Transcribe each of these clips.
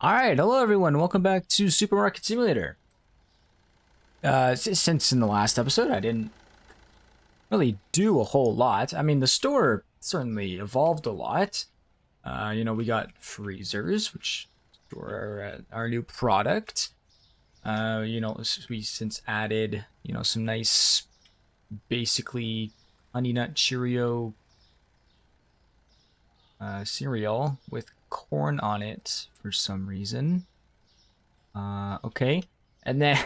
Alright, hello everyone, welcome back to Supermarket Simulator. Since in the last episode I didn't really do a whole lot. I mean, the store certainly evolved a lot. We got freezers, which store our new product. We since added, some nice, basically, Honey Nut Cheerio cereal with corn on it for some reason. Okay. And then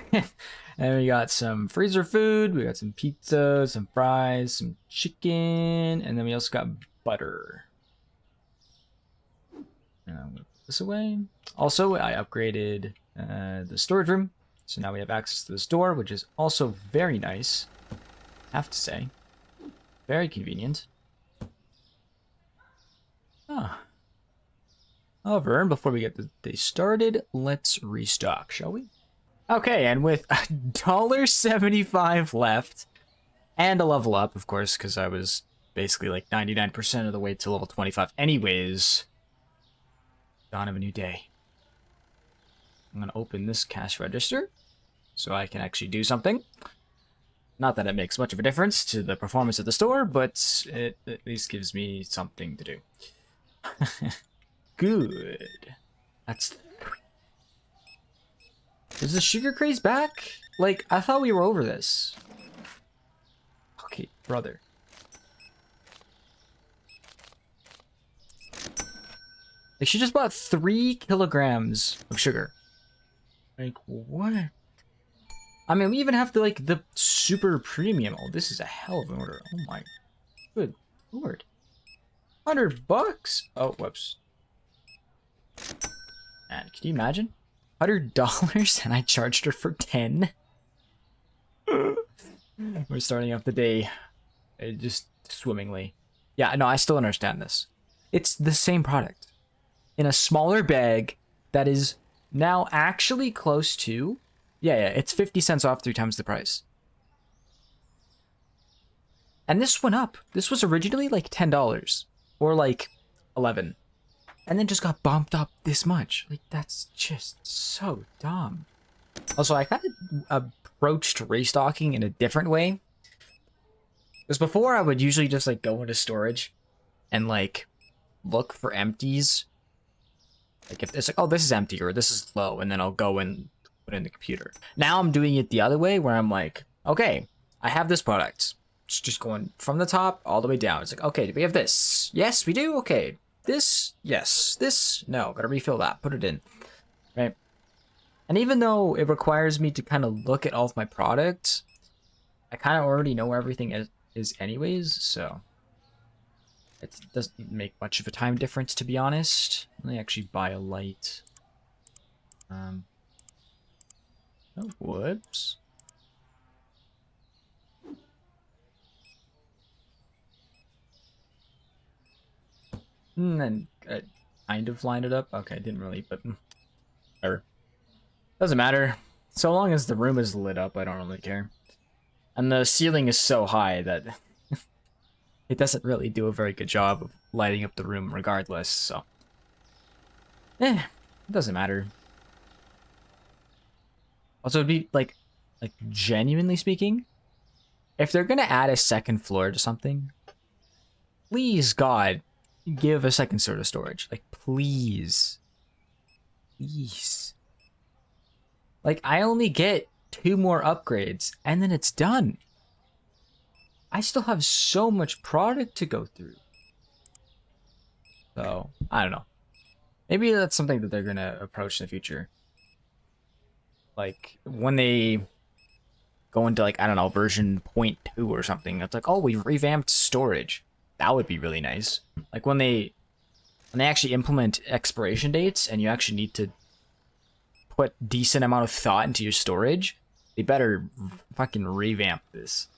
and we got some freezer food, we got some pizza, some fries, some chicken, and then we also got butter. I'm gonna put this away. Also, I upgraded the storage room, so now we have access to the store, which is also very nice, I have to say. Very convenient. However, before we get the day started, let's restock, shall we? Okay, and with $1.75 left, and a level up, of course, because I was basically like 99% of the way to level 25 anyways. Dawn of a new day. I'm going to open this cash register so I can actually do something. Not that it makes much of a difference to the performance of the store, but it at least gives me something to do. Good. That's 3. Is the sugar craze back? Like, I thought we were over this. Okay, brother. Like, she just bought 3 kilograms of sugar. Like, what? I mean, we even have the super premium. Oh, this is a hell of an order. Oh my good lord. $100? Oh, whoops. Man, can you imagine? $100 and I charged her for 10. We're starting off the day just swimmingly. Yeah, no, I still understand this. It's the same product in a smaller bag that is now actually close to, yeah, it's 50 cents off 3 times the price. And this went up. This was originally like $10 or like 11. And then just got bumped up this much. Like, that's just so dumb. Also, I kind of approached restocking in a different way. Because before, I would usually just, go into storage and, look for empties. Like, if it's like, oh, this is empty or this is low, and then I'll go and put it in the computer. Now I'm doing it the other way, where I'm like, okay, I have this product. It's just going from the top all the way down. It's like, okay, do we have this? Yes, we do? Okay. This, yes. This, no. Gotta refill that. Put it in. Right? And even though it requires me to kind of look at all of my products, I kind of already know where everything is anyways, so it doesn't make much of a time difference, to be honest. Let me actually buy a light. Oh, whoops. And then I kind of lined it up. Okay, I didn't really, but whatever. Doesn't matter. So long as the room is lit up, I don't really care. And the ceiling is so high that it doesn't really do a very good job of lighting up the room regardless, so. It doesn't matter. Also, it'd be, like genuinely speaking, if they're gonna add a second floor to something, please, God, give a second sort of storage. Like, please. Please. Like, I only get 2 more upgrades, and then it's done. I still have so much product to go through. So, I don't know. Maybe that's something that they're gonna approach in the future. Like, when they go into, I don't know, version 0.2 or something, it's like, oh, we revamped storage. That would be really nice. Like, when they actually implement expiration dates and you actually need to put decent amount of thought into your storage, they better fucking revamp this.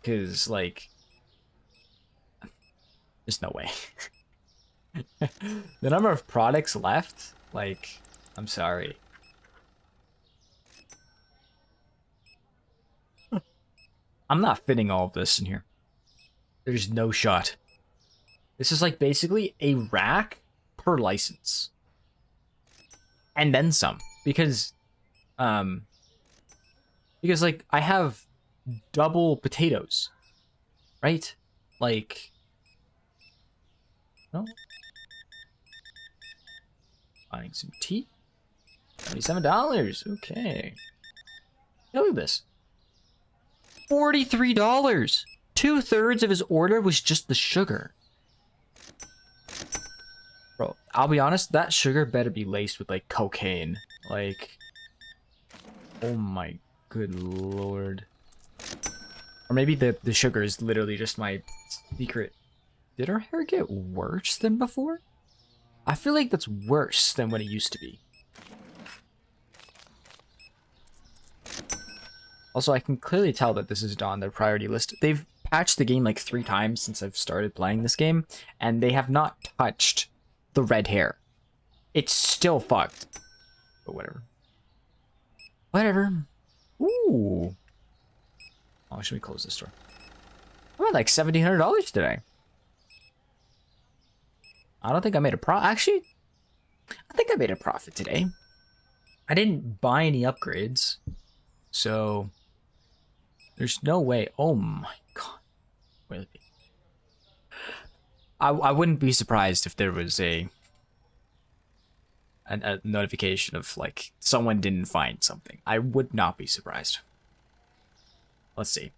Because, there's no way. The number of products left, I'm sorry. I'm not fitting all of this in here. There's no shot. This is basically a rack per license. and then some, because like I have double potatoes, right? Like, no, buying some tea, $77. Okay, look at this, $43. 2/3 of his order was just the sugar. Bro, I'll be honest, that sugar better be laced with like cocaine. Like, oh my good lord. Or maybe the sugar is literally just my secret. Did our hair get worse than before? I feel like that's worse than what it used to be. Also, I can clearly tell that this is on their priority list. They've patched the game like 3 times since I've started playing this game, and they have not touched the red hair. It's still fucked. But whatever. Whatever. Ooh. Oh, should we close this door? I'm at like $1,700 today. I don't think I made a profit. Actually, I think I made a profit today. I didn't buy any upgrades. So, there's no way. Oh my god. Wait, I wouldn't be surprised if there was a notification of like someone didn't find something. I would not be surprised. Let's see.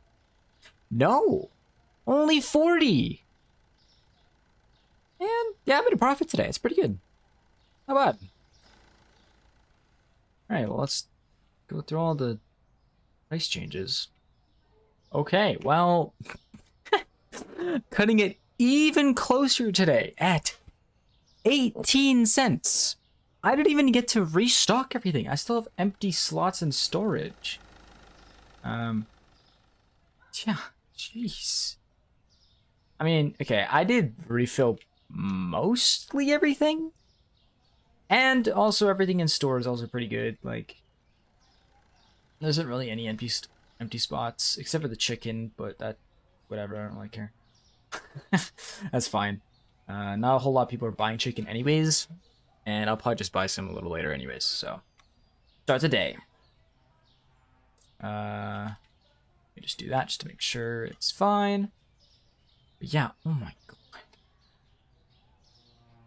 No, only 40. And yeah, I made a profit today. It's pretty good. How bad? All right, well, let's go through all the price changes. Okay, well, cutting it even closer today at 18 cents. I didn't even get to restock everything. I still have empty slots in storage. Yeah, jeez. I mean, okay, I did refill mostly everything. And also everything in store is also pretty good. Like, there isn't really any empty spots, except for the chicken, but that, whatever, I don't really care. That's fine. Not a whole lot of people are buying chicken anyways, and I'll probably just buy some a little later anyways, so. Start the day. Let me just do that just to make sure it's fine. But yeah, oh my god.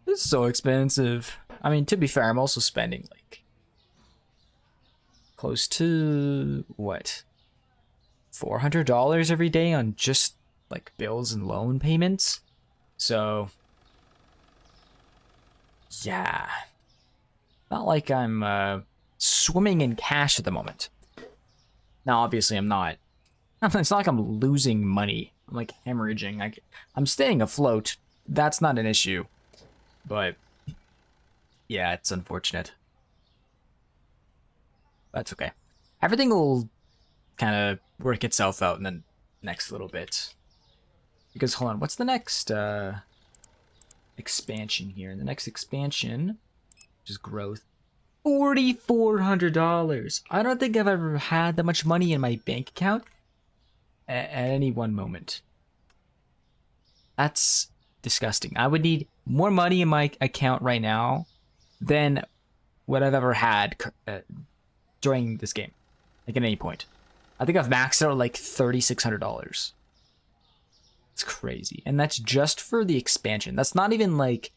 This is so expensive. I mean, to be fair, I'm also spending like close to what? $400 every day on just like bills and loan payments. So yeah, not like I'm swimming in cash at the moment. Now, obviously, I'm not. It's not like I'm losing money. I'm like hemorrhaging. I'm staying afloat. That's not an issue. But yeah, it's unfortunate. That's okay. Everything will kind of work itself out in the next little bit. Because hold on, what's the next expansion here? The next expansion, which is growth, $4,400. I don't think I've ever had that much money in my bank account at any one moment. That's disgusting. I would need more money in my account right now than what I've ever had during this game, like at any point. I think I've maxed out like $3,600. It's crazy, and that's just for the expansion. That's not even like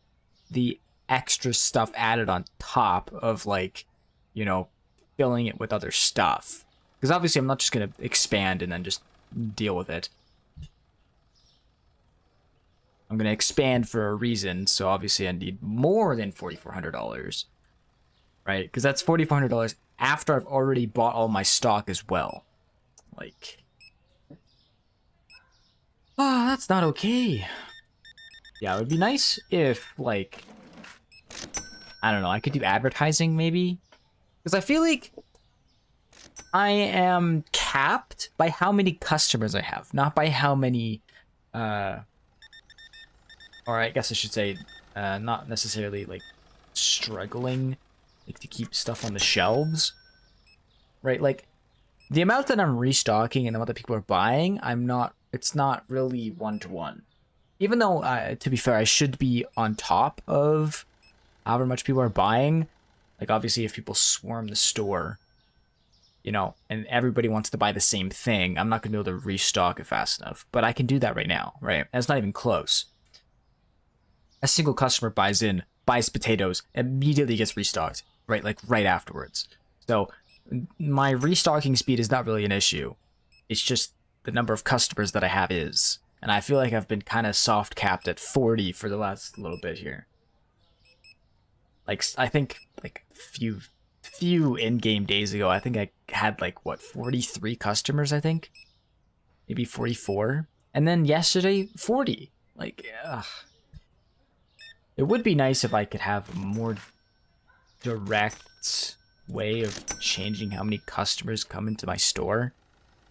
the extra stuff added on top of, like, you know, filling it with other stuff. Because obviously I'm not just gonna expand and then just deal with it. I'm gonna expand for a reason, so obviously I need more than $4,400, right? Because that's $4,400 after I've already bought all my stock as well. Like, ah, that's not okay. Yeah, it would be nice if, like, I don't know, I could do advertising maybe, because I feel like I am capped by how many customers I have, not by how many, or I guess I should say, not necessarily like struggling like to keep stuff on the shelves, right? Like the amount that I'm restocking and the amount that people are buying, it's not really one-to-one. Even though, to be fair, I should be on top of however much people are buying. Like, obviously, if people swarm the store, you know, and everybody wants to buy the same thing, I'm not going to be able to restock it fast enough. But I can do that right now, right? And it's not even close. A single customer buys potatoes, immediately gets restocked, right? Like, right afterwards. So, my restocking speed is not really an issue. It's just the number of customers that I have is. And I feel like I've been kind of soft capped at 40 for the last little bit here. Like, I think, like, few in-game days ago, I think I had, like, what, 43 customers, I think? Maybe 44? And then yesterday, 40. Like, ugh. It would be nice if I could have a more direct way of changing how many customers come into my store.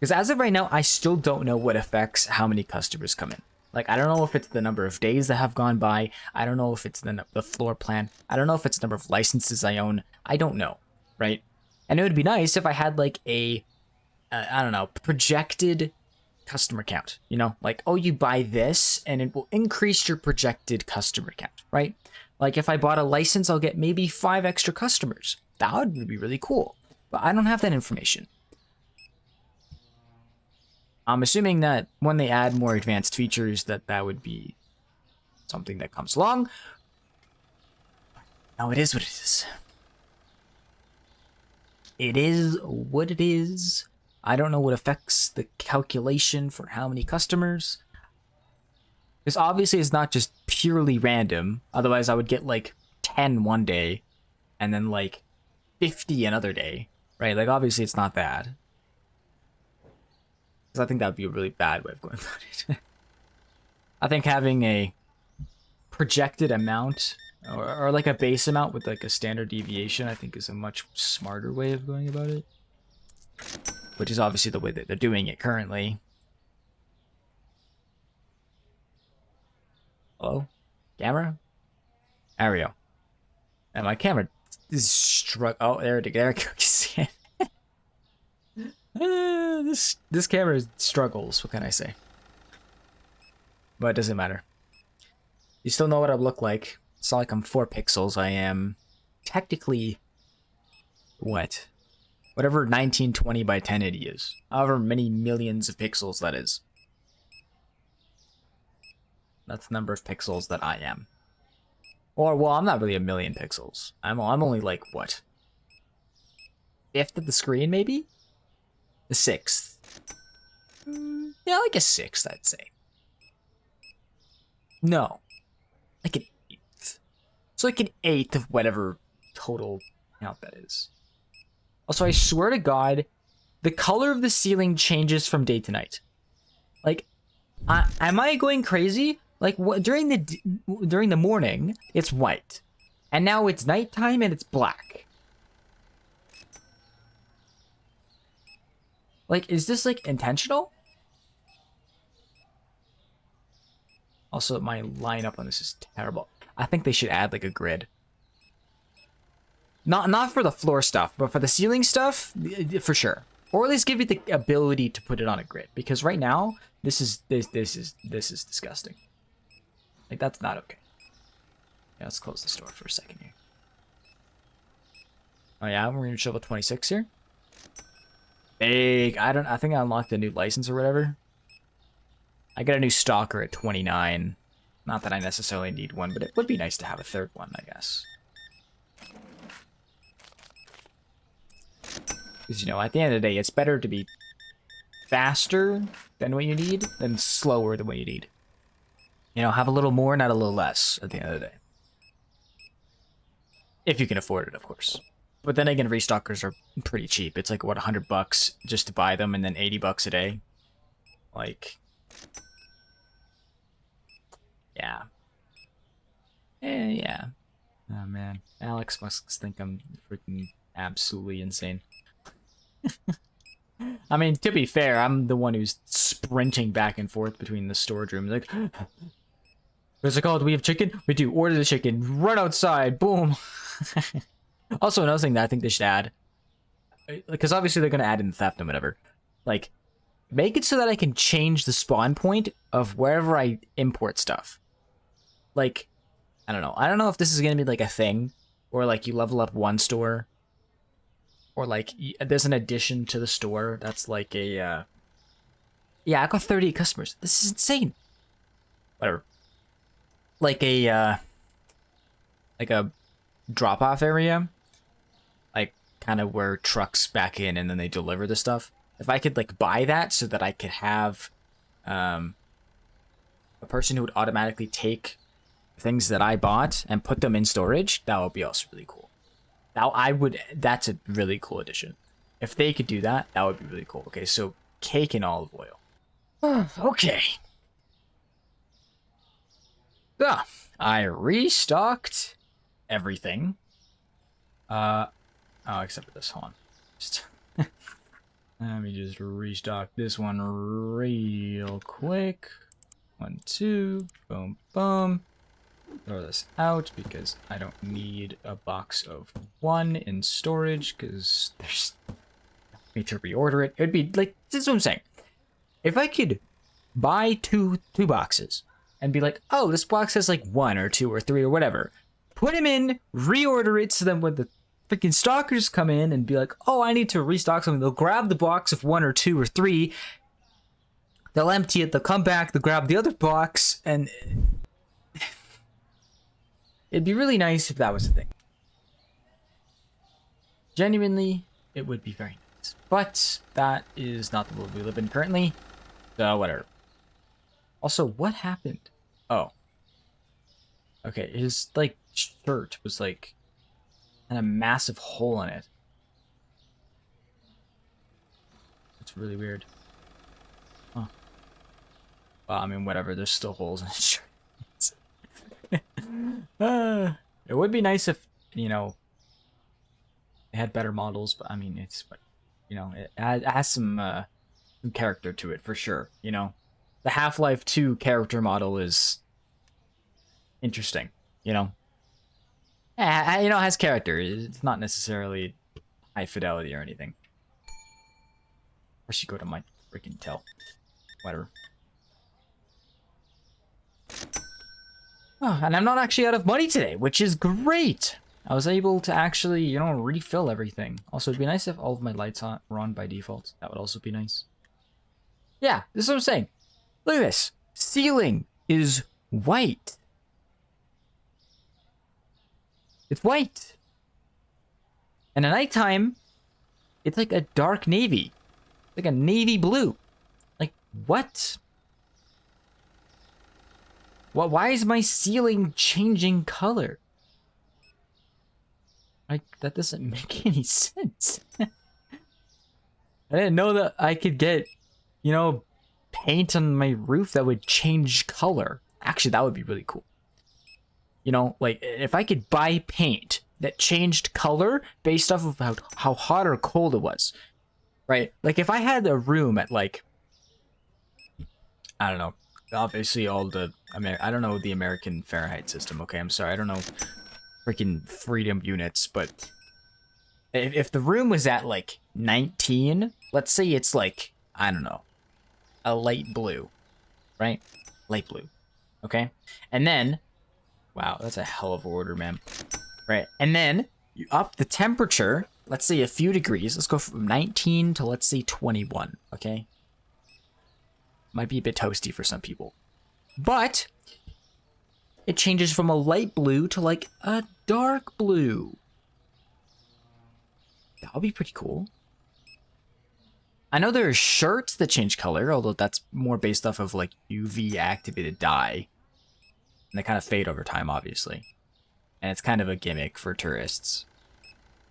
Because as of right now, I still don't know what affects how many customers come in. Like, I don't know if it's the number of days that have gone by. I don't know if it's the floor plan. I don't know if it's the number of licenses I own. I don't know, right? And it would be nice if I had, like, I don't know, projected customer count. You know, like, oh, you buy this, and it will increase your projected customer count, right? Like, if I bought a license, I'll get maybe 5 extra customers. That would be really cool. But I don't have that information. I'm assuming that when they add more advanced features, that would be something that comes along. Now, it is what it is. It is what it is. I don't know what affects the calculation for how many customers. Because obviously it's not just purely random. Otherwise, I would get like 10 one day and then like 50 another day, right? Like, obviously it's not that. Because I think that would be a really bad way of going about it. I think having a projected amount or like a base amount with like a standard deviation, I think is a much smarter way of going about it. Which is obviously the way that they're doing it currently. Hello? Camera? There we go. And my camera is oh, there it goes. This camera struggles. What can I say? But it doesn't matter. You still know what I look like. It's not like I'm 4 pixels. I am technically what? Whatever 1920 by 1080 is. However many millions of pixels that is. That's the number of pixels that I am. Or, well, I'm not really a million pixels. I'm only like, what? 5th of the screen, maybe? The 6th. Yeah, like a 6th, I'd say. No. Like an 8th. So like an 8th of whatever total count that is. Also, I swear to God, the color of the ceiling changes from day to night. Like, am I going crazy? Like, during the morning, it's white. And now it's nighttime and it's black. Like, is this, like, intentional? Also, my lineup on this is terrible. I think they should add, like, a grid. Not for the floor stuff, but for the ceiling stuff, for sure. Or at least give you the ability to put it on a grid. Because right now, this is disgusting. Like, that's not okay. Yeah, let's close the store for a second here. Oh yeah, we're gonna show 26 here. Big. I think I unlocked a new license or whatever. I got a new stalker at 29. Not that I necessarily need one, but it would be nice to have a 3rd one, I guess. Because, you know, at the end of the day, it's better to be faster than what you need than slower than what you need. You know, have a little more, not a little less at the end of the day. If you can afford it, of course. But then again, restockers are pretty cheap. It's like, what, $100 just to buy them and then $80 a day? Like, yeah. Yeah. Oh, man. Alex must think I'm freaking absolutely insane. I mean, to be fair, I'm the one who's sprinting back and forth between the storage rooms. Like, what's it called? Do we have chicken? We do. Order the chicken. Run outside. Boom. Also, another thing that I think they should add, because obviously they're going to add in theft and whatever. Like, make it so that I can change the spawn point of wherever I import stuff. Like, I don't know. I don't know if this is going to be like a thing, or like you level up one store, or like there's an addition to the store that's like a yeah, I got 38 customers. This is insane. Whatever. Like a drop off area, like kind of where trucks back in and then they deliver the stuff. If I could like buy that so that I could have a person who would automatically take things that I bought and put them in storage, that would be also really cool. Now that's a really cool addition. If they could do that, that would be really cool. Okay, so cake and olive oil. Okay. So, I restocked everything. Oh, except for this. Hold on. Just let me just restock this one real quick. 1, 2, boom, boom. Throw this out because I don't need a box of 1 in storage because there's need to reorder it. It would be like, this is what I'm saying. If I could buy two boxes and be like, oh, this box has like 1 or 2 or 3 or whatever, put them in, reorder it, so then when the freaking stalkers come in and be like, oh, I need to restock something, they'll grab the box of 1 or 2 or 3, they'll empty it, they'll come back, they'll grab the other box, and it'd be really nice if that was a thing. Genuinely, it would be very nice. But that is not the world we live in currently. So, whatever. Also, what happened? Oh. Okay, his, like, shirt was, like, had a massive hole in it. That's really weird. Huh. Well, I mean, whatever. There's still holes in his shirt. It would be nice if, you know, they had better models, but I mean, it's, you know, it has some character to it for sure. You know, the Half-Life 2 character model is interesting. You know, you know, it has character. It's not necessarily high fidelity or anything. Or should go to my freaking tell. Whatever. Oh, and I'm not actually out of money today, which is great. I was able to actually, you know, refill everything. Also, it'd be nice if all of my lights were on by default. That would also be nice. Yeah, this is what I'm saying. Look at this. Ceiling is white. It's white. And at nighttime, it's like a dark navy. Like a navy blue. Like, what? Why is my ceiling changing color? Like, that doesn't make any sense. I didn't know that I could get, you know, paint on my roof that would change color. Actually, that would be really cool. You know, like, if I could buy paint that changed color based off of how hot or cold it was. Right? Like, if I had a room at, like, I don't know, obviously all the, I don't know the American Fahrenheit system, okay? I'm sorry, I don't know freaking freedom units, but if the room was at, like, 19, let's say it's, like, I don't know, a light blue, right? Light blue, okay? And then, wow, that's a hell of an order, man. Right, and then you up the temperature, let's say a few degrees. Let's go from 19 to, let's say, 21, okay? Might be a bit toasty for some people. But it changes from a light blue to, like, a dark blue. That would be pretty cool. I know there are shirts that change color, although that's more based off of, like, UV activated dye. And they kind of fade over time, obviously. And it's kind of a gimmick for tourists.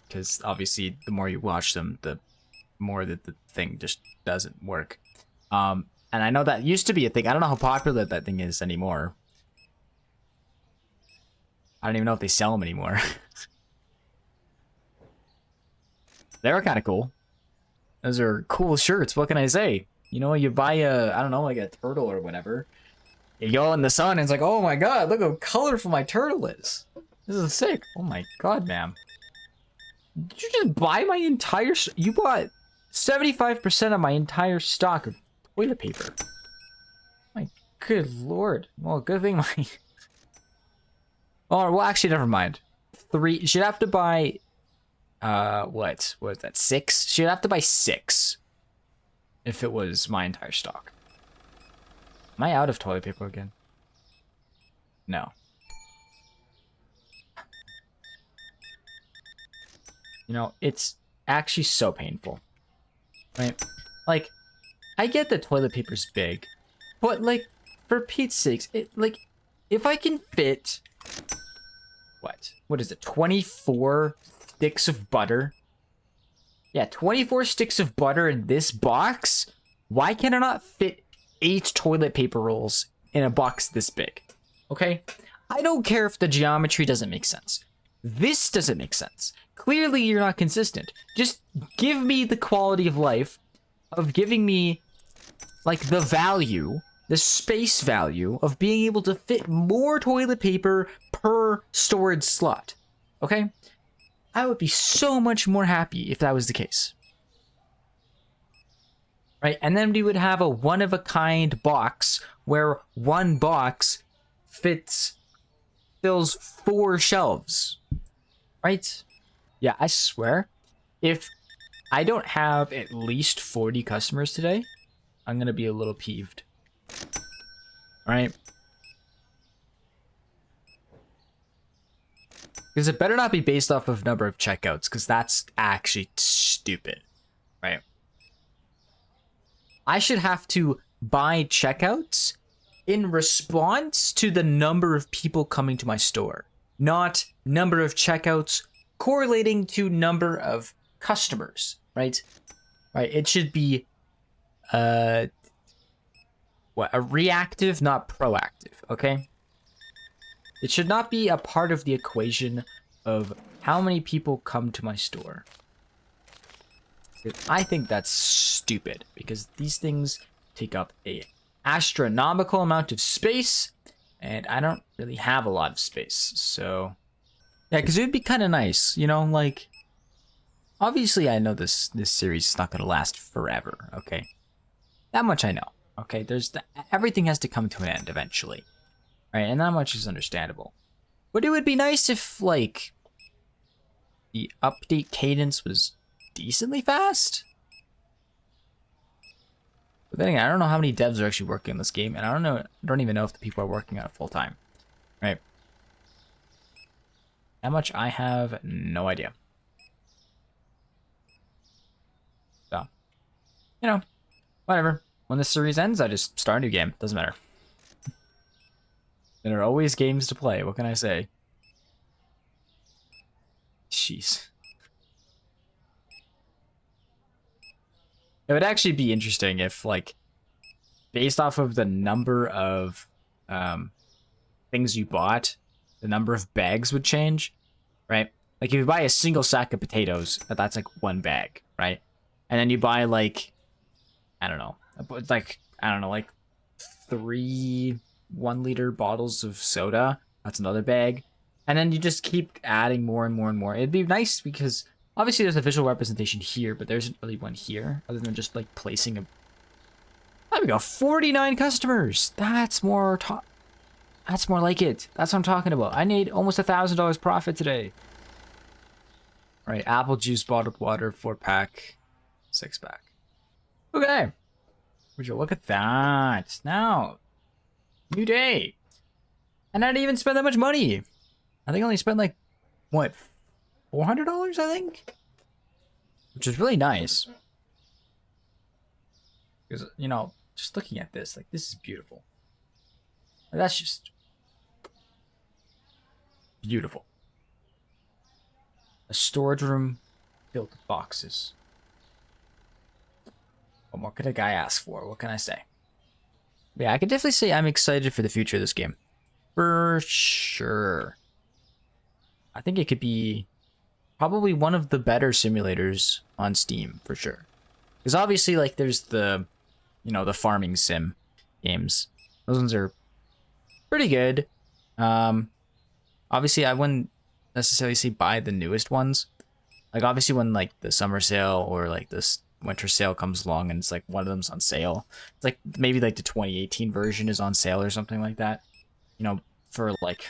Because obviously, the more you watch them, the more that the thing just doesn't work. And I know that used to be a thing. I don't know how popular that thing is anymore. I don't even know if they sell them anymore. They were kind of cool. Those are cool shirts. What can I say? You know, you buy a, I don't know, like a turtle or whatever. You go in the sun and it's like, oh my god, look how colorful my turtle is. This is sick. Oh my god, ma'am. Did you just buy my entire... You bought 75% of my entire stock of toilet paper. My good lord. Well, good thing my... Oh, well, actually, never mind. 3. She'd have to buy, what was that? 6? She'd have to buy 6 if it was my entire stock. Am I out of toilet paper again? No. You know, it's actually so painful. Right? Like, I get that toilet paper's big, but like, for Pete's sakes, if I can fit, what is it, 24 sticks of butter? Yeah, 24 sticks of butter in this box? Why can I not fit 8 toilet paper rolls in a box this big? Okay? I don't care if the geometry doesn't make sense. This doesn't make sense. Clearly, you're not consistent. Just give me the quality of life of giving me, like, the value, the space value of being able to fit more toilet paper per storage slot. Okay? I would be so much more happy if that was the case. Right? And then we would have a one-of-a-kind box where one box fills 4 shelves. Right? Yeah, I swear, if I don't have at least 40 customers today, I'm gonna be a little peeved. Alright? Because it better not be based off of number of checkouts, because that's actually stupid. Right? I should have to buy checkouts in response to the number of people coming to my store, not number of checkouts correlating to number of customers, right? Right, it should be a reactive, not proactive, okay? It should not be a part of the equation of how many people come to my store. I think that's stupid, because these things take up a astronomical amount of space, and I don't really have a lot of space, so yeah, because it would be kind of nice, you know, like, obviously I know this series is not going to last forever, okay? That much I know, okay? Everything has to come to an end eventually, right? And that much is understandable. But it would be nice if, like, the update cadence was decently fast. But then again, I don't know how many devs are actually working on this game, and I don't even know if the people are working on it full time, right? How much I have no idea. So, you know, whatever. When the series ends, I just start a new game. Doesn't matter. There are always games to play. What can I say? Jeez. It would actually be interesting if, like, based off of the number of things you bought, the number of bags would change, right? Like, if you buy a single sack of potatoes, that's like 1 bag, right? And then you buy, like, I don't know, like 3 1-liter bottles of soda, that's another bag. And then you just keep adding more and more and more. It'd be nice because obviously there's a visual representation here, but there isn't really one here, other than just, like, placing a... There we go, 49 customers! That's more like it. That's what I'm talking about. I made almost $1,000 profit today. All right, apple juice, bottled water, 4-pack, 6-pack. Okay. Would you look at that? Now, new day. And I didn't even spend that much money. I think I only spent, like, what, $400, I think? Which is really nice. Because, you know, just looking at this, like, this is beautiful. That's just beautiful. A storage room filled with boxes. What more could a guy ask for? What can I say? Yeah, I can definitely say I'm excited for the future of this game. For sure. I think it could be probably one of the better simulators on Steam, for sure. Because obviously, like, there's the, you know, the farming sim games. Those ones are pretty good. Obviously, I wouldn't necessarily say buy the newest ones. Like, obviously, when, like, the summer sale or, like, this winter sale comes along and it's, like, one of them's on sale. It's, like, maybe, like, the 2018 version is on sale or something like that. You know, for, like,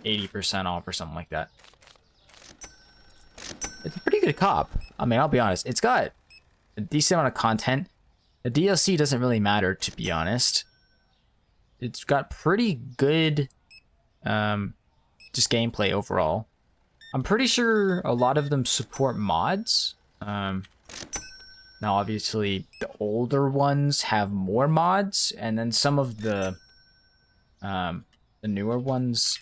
80% off or something like that. It's a pretty good cop. I mean, I'll be honest. It's got a decent amount of content. The DLC doesn't really matter, to be honest. It's got pretty good, just gameplay overall. I'm pretty sure a lot of them support mods. Now, obviously, the older ones have more mods, and then some of the newer ones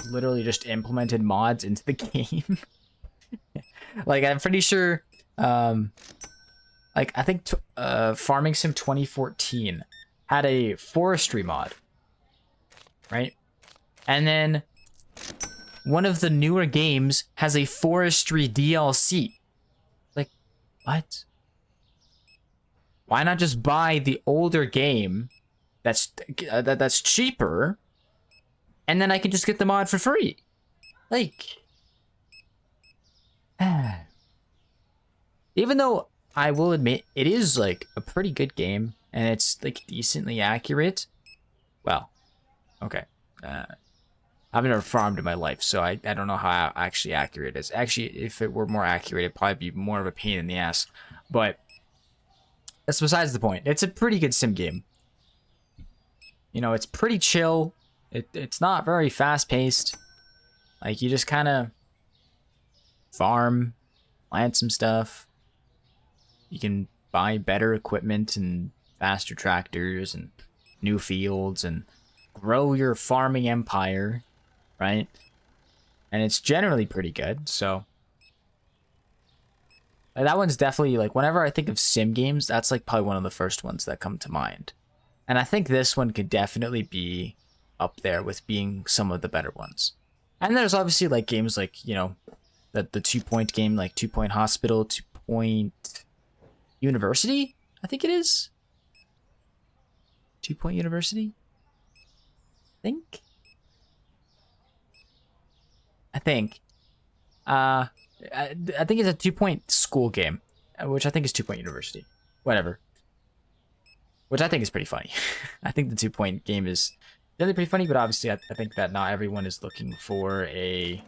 literally just implemented mods into the game. Like, I'm pretty sure, like, I think Farming Sim 2014 had a forestry mod, right? And then one of the newer games has a forestry DLC. Like, what? Why not just buy the older game that's cheaper, and then I can just get the mod for free? Like, even though I will admit it is like a pretty good game and it's like decently accurate. Well, okay. I've never farmed in my life, so I don't know how actually accurate it is. Actually, if it were more accurate, it'd probably be more of a pain in the ass. But that's besides the point. It's a pretty good sim game. You know, it's pretty chill. It's not very fast paced. Like, you just kind of farm, plant some stuff. You can buy better equipment and faster tractors and new fields and grow your farming empire, right? And it's generally pretty good, so that one's definitely, like, whenever I think of sim games, that's like probably one of the first ones that come to mind. And I think this one could definitely be up there with being some of the better ones. And there's obviously like games like, you know, the 2-point game, like 2-Point Hospital, 2-Point University, I think it is. 2-Point University? I think. I think it's a 2-Point school game, which I think is 2-Point University. Whatever. Which I think is pretty funny. I think the 2-Point game is really pretty funny, but obviously I think that not everyone is looking for a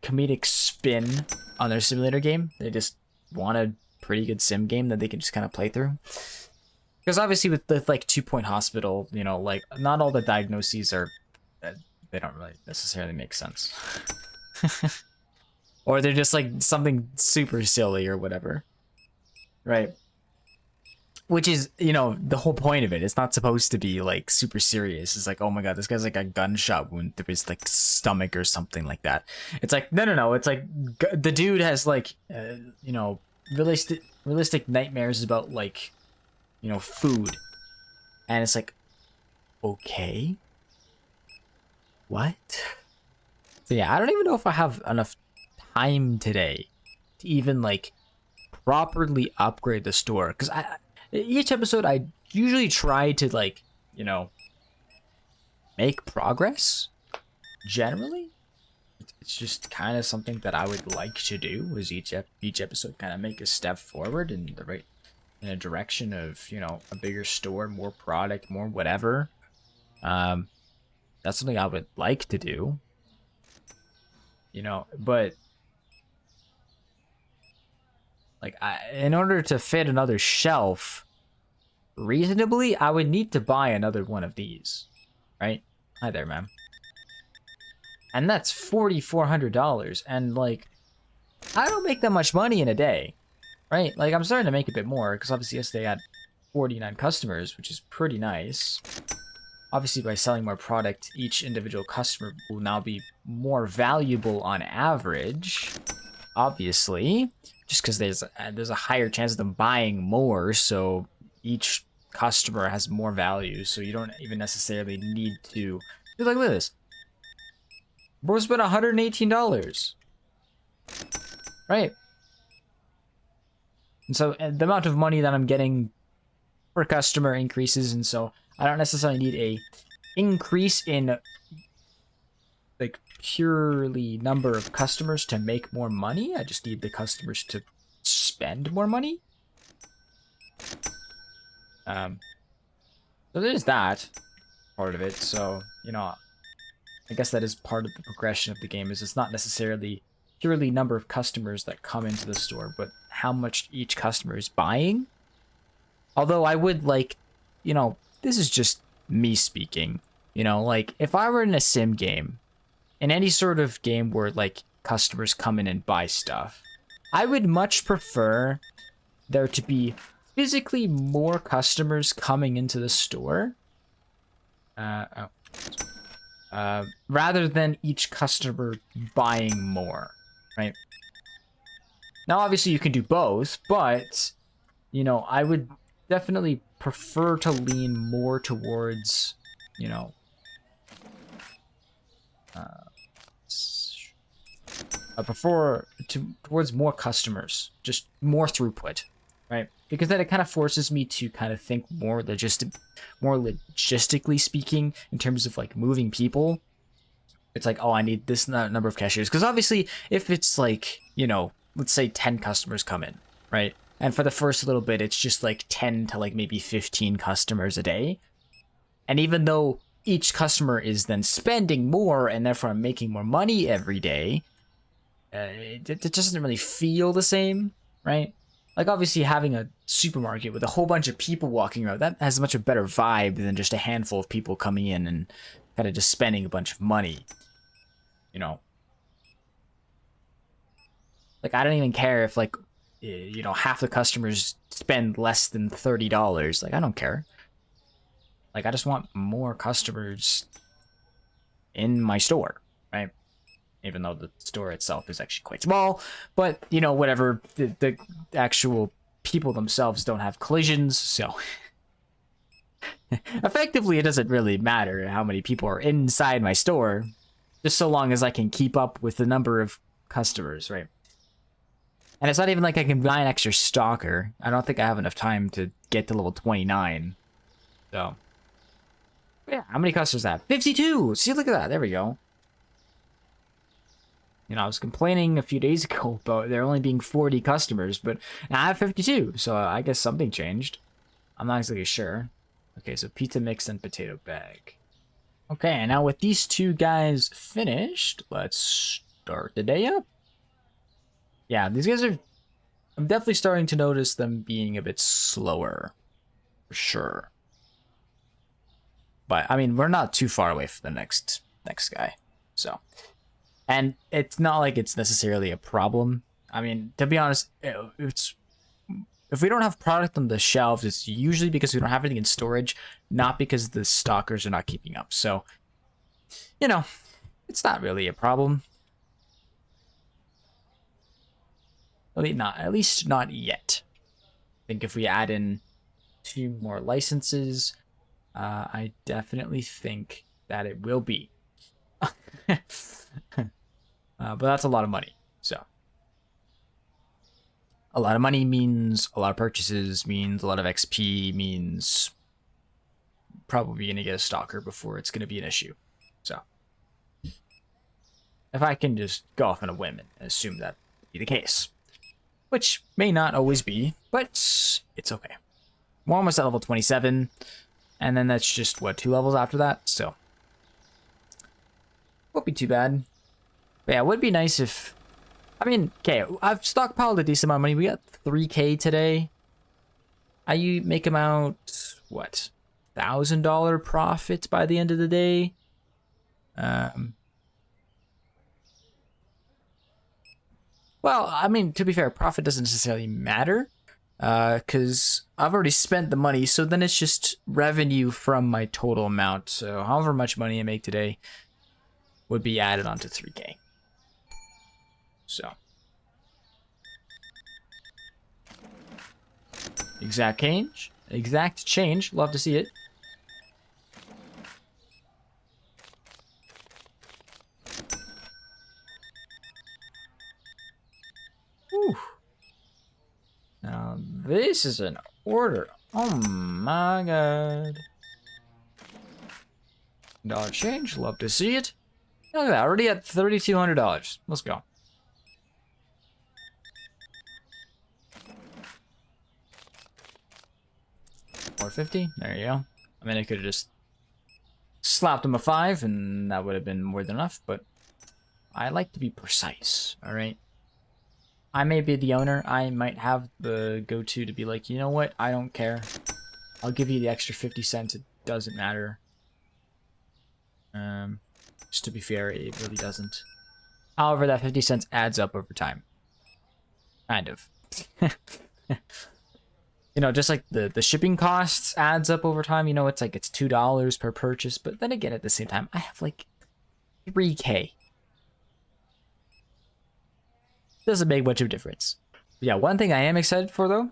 comedic spin on their simulator game. They just want a pretty good sim game that they can just kind of play through. Because obviously with the like 2-Point Hospital, you know, like not all the diagnoses are, they don't really necessarily make sense. Or they're just like something super silly or whatever. Right. Which is, you know, the whole point of it. It's not supposed to be like super serious. It's like, oh my god, this guy's like a gunshot wound through his like stomach or something like that. It's like, no. It's like the dude has like, you know, realistic nightmares about like, you know, food. And it's like, okay. What? So yeah, I don't even know if I have enough time today to even like properly upgrade the store. Because each episode I usually try to like, you know, make progress. Generally, it's just kind of something that I would like to do. Is each episode kind of make a step forward in a direction of, you know, a bigger store, more product, more whatever. That's something I would like to do. You know, but like, in order to fit another shelf reasonably, I would need to buy another one of these, right? Hi there, ma'am. And that's $4,400, and like, I don't make that much money in a day, right? Like, I'm starting to make a bit more because obviously yesterday I had 49 customers, which is pretty nice. Obviously, by selling more product, each individual customer will now be more valuable on average. Obviously, just because there's a higher chance of them buying more, so each customer has more value. So you don't even necessarily need to. Look at this. Bro spent $118, right? And so the amount of money that I'm getting per customer increases, and so I don't necessarily need a increase in like purely number of customers to make more money. I just need the customers to spend more money. So there's that part of it. So, you know, I guess that is part of the progression of the game, is it's not necessarily purely number of customers that come into the store, but how much each customer is buying. Although I would like, this is just me speaking, like if I were in a sim game, in any sort of game where like customers come in and buy stuff, I would much prefer there to be physically more customers coming into the store rather than each customer buying more, right? Now, obviously you can do both, but, I would definitely prefer to lean more towards, I prefer towards more customers, just more throughput, right? Because then it kind of forces me to kind of think more logistically speaking, in terms of like moving people. It's like, oh, I need this number of cashiers. Because obviously, if it's like, let's say 10 customers come in, right? And for the first little bit, it's just like 10 to like maybe 15 customers a day. And even though each customer is then spending more and therefore I'm making more money every day, it doesn't really feel the same, right? Like obviously having a supermarket with a whole bunch of people walking around, that has much a better vibe than just a handful of people coming in and kind of just spending a bunch of money, Like I don't even care if like, half the customers spend less than $30. Like I don't care. Like I just want more customers in my store, right? Even though the store itself is actually quite small, but whatever, the actual people themselves don't have collisions, so effectively it doesn't really matter how many people are inside my store, just so long as I can keep up with the number of customers, right? And it's not even like I can buy an extra stalker. I don't think I have enough time to get to level 29, so yeah. How many customers I have? 52. See, look at that. There we go. I was complaining a few days ago about there only being 40 customers, but now I have 52, so I guess something changed. I'm not exactly sure. Okay, so pizza mix and potato bag. Okay, and now with these two guys finished, let's start the day up. Yeah, these guys are... I'm definitely starting to notice them being a bit slower, for sure. But, I mean, we're not too far away from the next guy, so... And it's not like it's necessarily a problem. I mean, to be honest, it's if we don't have product on the shelves, it's usually because we don't have anything in storage, not because the stockers are not keeping up. So, it's not really a problem. At least not yet. I think if we add in 2 more licenses, I definitely think that it will be. But that's a lot of money, so. A lot of money means a lot of purchases, means a lot of XP, means probably going to get a stalker before it's going to be an issue. So, if I can just go off on a whim and assume that be the case, which may not always be, but it's okay. We're almost at level 27, and then that's just, 2 levels after that, so. Won't be too bad. But yeah, it would be nice if... I mean, okay, I've stockpiled a decent amount of money. We got 3K today. I make about, what, $1,000 profits by the end of the day? Well, I mean, to be fair, profit doesn't necessarily matter, because I've already spent the money, so then it's just revenue from my total amount. So however much money I make today would be added onto 3K. So. Exact change. Love to see it. Whew. Now this is an order. Oh my god. Dollar change. Love to see it. Look at that. Already at $3,200. Let's go. $450. There you go. I mean, I could have just slapped him a 5, and that would have been more than enough, but I like to be precise, alright? I may be the owner. I might have the go-to to be like, you know what? I don't care. I'll give you the extra 50 cents. It doesn't matter. Just to be fair, it really doesn't. However, that 50 cents adds up over time. Kind of. You know, just like the shipping costs adds up over time. You know, it's like it's $2 per purchase. But then again, at the same time, I have like 3K. Doesn't make much of a difference. But yeah, one thing I am excited for, though,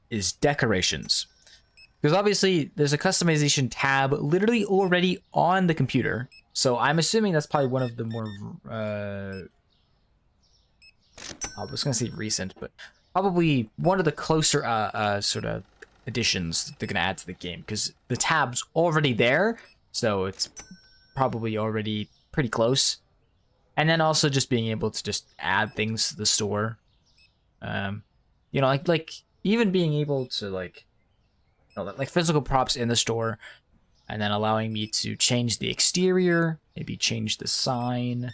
is decorations. Because obviously, there's a customization tab literally already on the computer. So I'm assuming that's probably one of the more... I was going to say recent, but probably one of the closer sort of additions they're going to add to the game. Because the tab's already there, so it's probably already pretty close. And then also just being able to just add things to the store. You know, like even being able to like physical props in the store, and then allowing me to change the exterior, maybe change the sign,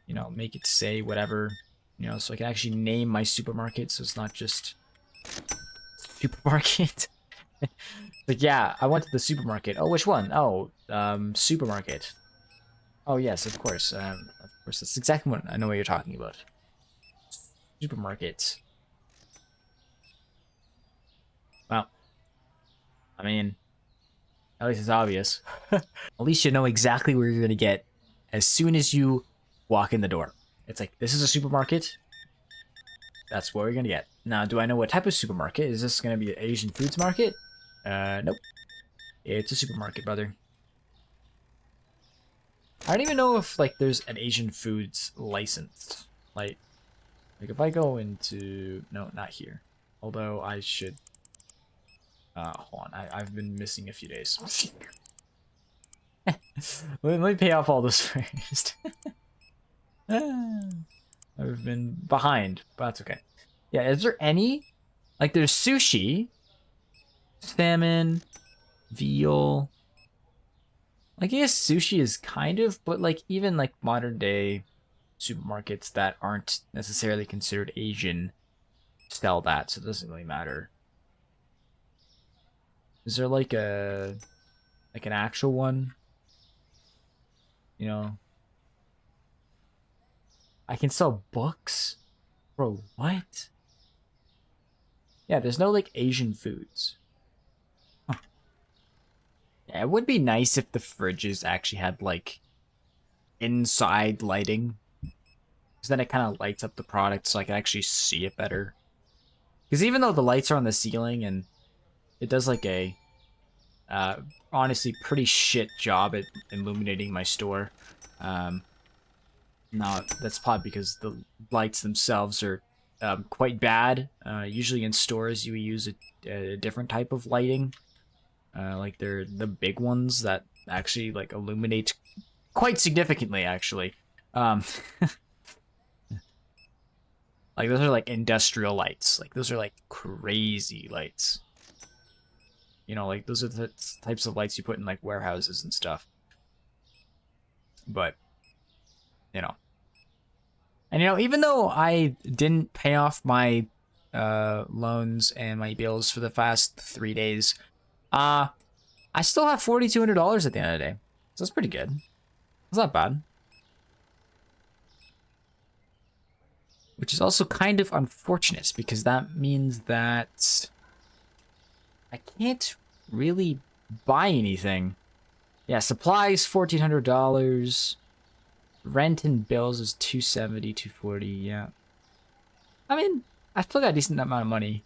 you know, make it say whatever, you know, so I can actually name my supermarket, so it's not just supermarket. Like, yeah, I went to the supermarket. Oh, which one? Oh, supermarket. Oh, yes, of course. That's exactly what I know what you're talking about. Supermarket. Well, I mean, at least it's obvious. At least you know exactly where you're going to get as soon as you walk in the door. It's like, this is a supermarket. That's what we're going to get. Now, do I know what type of supermarket? Is this going to be an Asian foods market? Nope. It's a supermarket, brother. I don't even know if, like, there's an Asian foods license. Like if I go into... No, not here. Although I should... hold on. I've been missing a few days. Let me pay off all this first. I've been behind, but that's okay. Yeah, is there any? Like, there's sushi, salmon, veal. Like, I guess sushi is kind of, but like even like modern day supermarkets that aren't necessarily considered Asian sell that, so it doesn't really matter. Is there like an actual one? You know, I can sell books? Bro, what? Yeah, there's no like Asian foods. Huh. Yeah, it would be nice if the fridges actually had like inside lighting. Because then it kind of lights up the product so I can actually see it better. Because even though the lights are on the ceiling and it does like a honestly pretty shit job at illuminating my store. Now that's probably because the lights themselves are quite bad. Usually in stores you use a different type of lighting. Like they're the big ones that actually like illuminate quite significantly actually. Like those are like industrial lights. Like those are like crazy lights. You know, like those are the types of lights you put in like warehouses and stuff. But, you know. And, you know, even though I didn't pay off my loans and my bills for the past 3 days, I still have $4,200 at the end of the day. So that's pretty good. It's not bad. Which is also kind of unfortunate because that means that I can't really buy anything. Yeah, supplies $1,400. Rent and bills is $270, $240. Yeah. I mean, I still got a decent amount of money.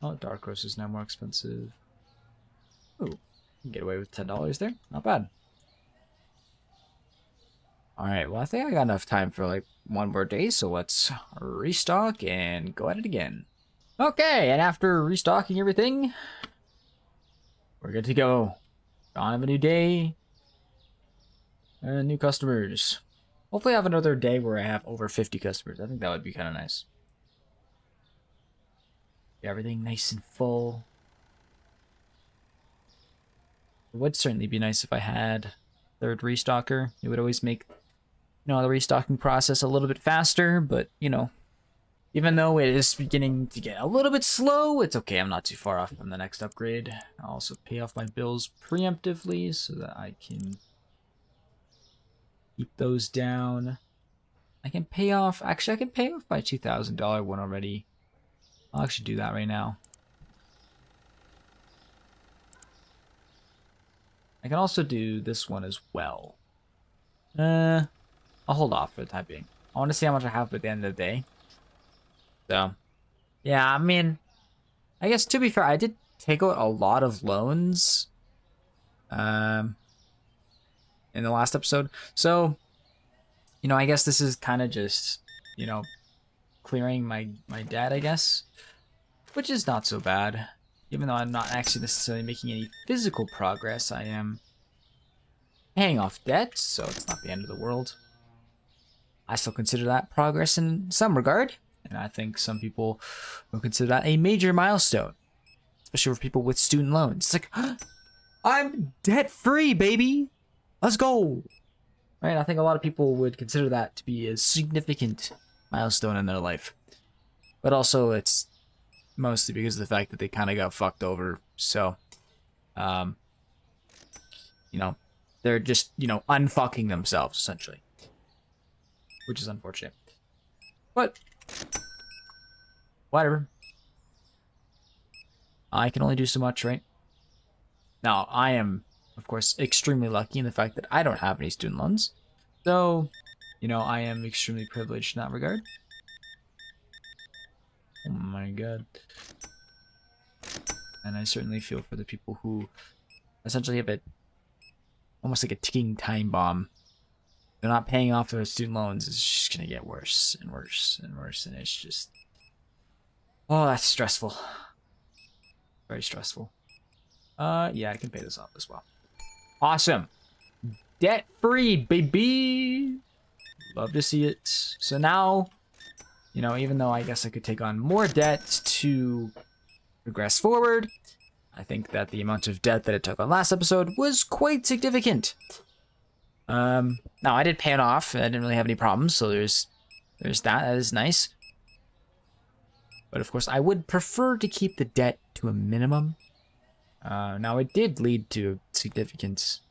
Oh, dark roast is now more expensive. Ooh, can get away with $10 there. Not bad. All right, well, I think I got enough time for like one more day, so let's restock and go at it again. Okay, and after restocking everything, we're good to go. On of a new day. And new customers. Hopefully I have another day where I have over 50 customers. I think that would be kind of nice. Get everything nice and full. It would certainly be nice if I had third restocker. It would always make, the restocking process a little bit faster, but, even though it is beginning to get a little bit slow, it's okay. I'm not too far off from the next upgrade. I'll also pay off my bills preemptively so that I can keep those down. I can pay off my $2,000 one already. I'll actually do that right now. I can also do this one as well. I'll hold off for the time being. I want to see how much I have at the end of the day. So, yeah, I mean, I guess to be fair, I did take out a lot of loans in the last episode. So, I guess this is kind of just, clearing my debt, I guess, which is not so bad. Even though I'm not actually necessarily making any physical progress, I am paying off debt, so it's not the end of the world. I still consider that progress in some regard, and I think some people will consider that a major milestone, especially for people with student loans. It's like, I'm debt-free, baby! Let's go! Right? I think a lot of people would consider that to be a significant milestone in their life. But also, it's mostly because of the fact that they kind of got fucked over. So, they're just, unfucking themselves, essentially. Which is unfortunate. But, whatever. I can only do so much, right? Now, I am, of course, extremely lucky in the fact that I don't have any student loans. So, I am extremely privileged in that regard. Oh my god. And I certainly feel for the people who essentially have almost like a ticking time bomb. They're not paying off their student loans. It's just gonna get worse and worse and worse. And it's just, oh, that's stressful. Very stressful. Yeah, I can pay this off as well. Awesome. Debt-free, baby. Love to see it. So now, even though I guess I could take on more debt to progress forward, I think that the amount of debt that it took on last episode was quite significant. Now I did pay it off. I didn't really have any problems, so there's that. That is nice. But of course, I would prefer to keep the debt to a minimum. Now it did lead to a significant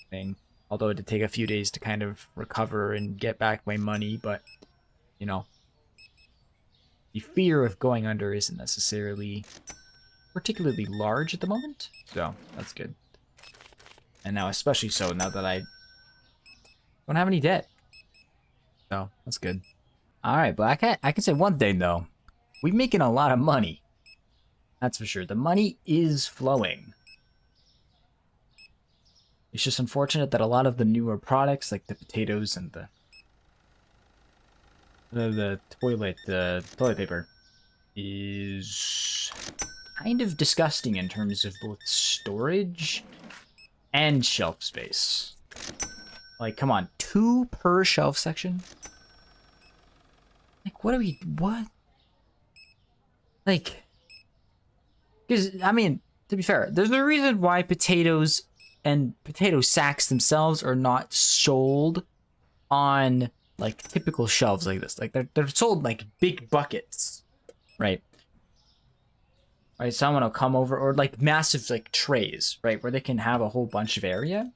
thing, although it did take a few days to kind of recover and get back my money, but the fear of going under isn't necessarily particularly large at the moment, so that's good. And now especially so now that I don't have any debt. So that's good. Alright, Black Hat, I can say one thing though. We're making a lot of money. That's for sure. The money is flowing. It's just unfortunate that a lot of the newer products, like the potatoes and the toilet paper, is kind of disgusting in terms of both storage and shelf space. Like, come on, 2 per shelf section? Like, what? Like, because, I mean, to be fair, there's a reason why potatoes and potato sacks themselves are not sold on, like, typical shelves like this. Like, they're sold in, like, big buckets, right? Right, someone will come over, or, like, massive, like, trays, right, where they can have a whole bunch of area,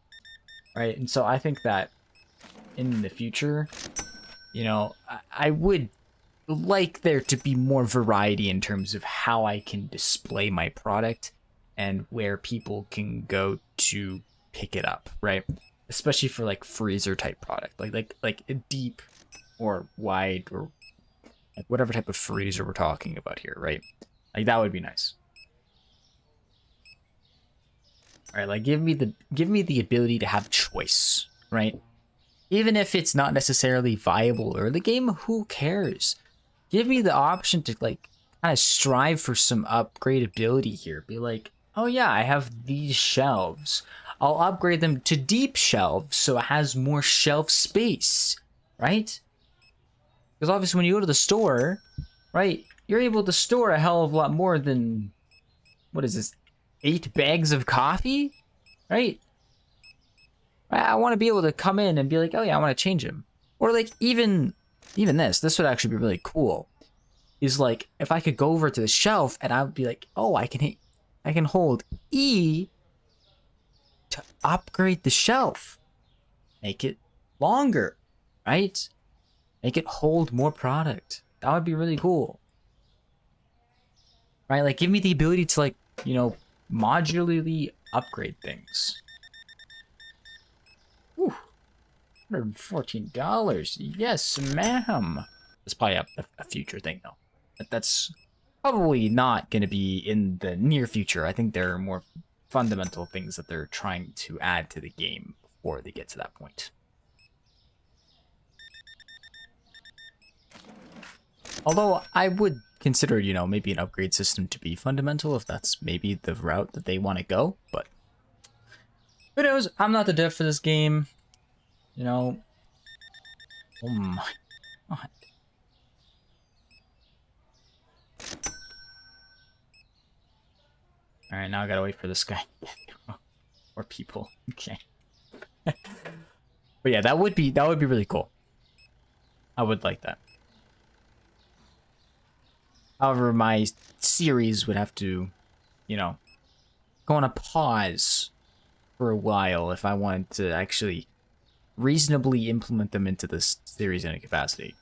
right? And so I think that in the future, I would like there to be more variety in terms of how I can display my product and where people can go to pick it up, right? Especially for like freezer type product, like a deep or wide or like whatever type of freezer we're talking about here, right? Like that would be nice. All right, like give me the ability to have choice, right? Even if it's not necessarily viable early game, who cares? Give me the option to like kind of strive for some upgradability here. Be like, oh yeah, I have these shelves. I'll upgrade them to deep shelves so it has more shelf space, right? Because obviously when you go to the store, right, you're able to store a hell of a lot more than, what is this, 8 bags of coffee? right? I want to be able to come in and be like, oh yeah, I want to change him. Or like even this would actually be really cool. Is like if I could go over to the shelf and I would be like, oh, I can hold E to upgrade the shelf. Make it longer, right? Make it hold more product. That would be really cool. Right? Like give me the ability to like, modularly upgrade things. Whew. $114. Yes, ma'am. It's probably a future thing though. That's probably not going to be in the near future. I think there are more fundamental things that they're trying to add to the game before they get to that point. Although I would consider, maybe an upgrade system to be fundamental if that's maybe the route that they want to go. But who knows? I'm not the dev for this game. Oh my god. All right, now I gotta wait for this guy. Or people. Okay. But yeah, that would be really cool. I would like that. However, my series would have to, go on a pause for a while if I wanted to actually reasonably implement them into this series in a capacity.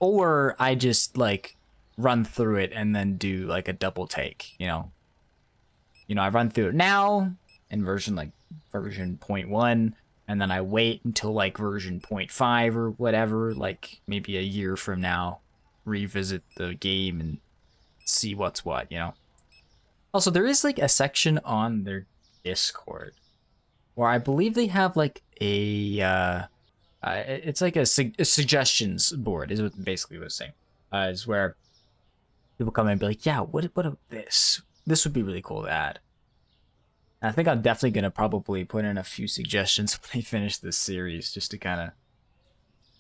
Or I just like run through it and then do like a double take, I run through it now in version 0.1, and then I wait until like version 0.5 or whatever, like maybe a year from now, revisit the game and see what's what, Also, there is like a section on their Discord where I believe they have like it's like a suggestions board is what basically what it's saying. Is where people come in and be like, yeah, what about this? This would be really cool to add. And I think I'm definitely gonna probably put in a few suggestions when I finish this series just to kind of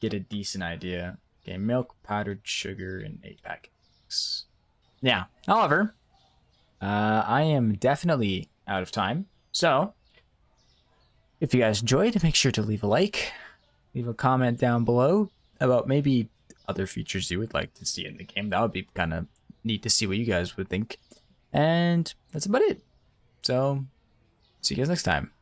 get a decent idea. Okay, milk, powdered sugar, and 8 packets. Yeah. However, I am definitely out of time. So, if you guys enjoyed, make sure to leave a like, leave a comment down below about maybe other features you would like to see in the game. That would be kind of neat to see what you guys would think. And that's about it. So, see you guys next time.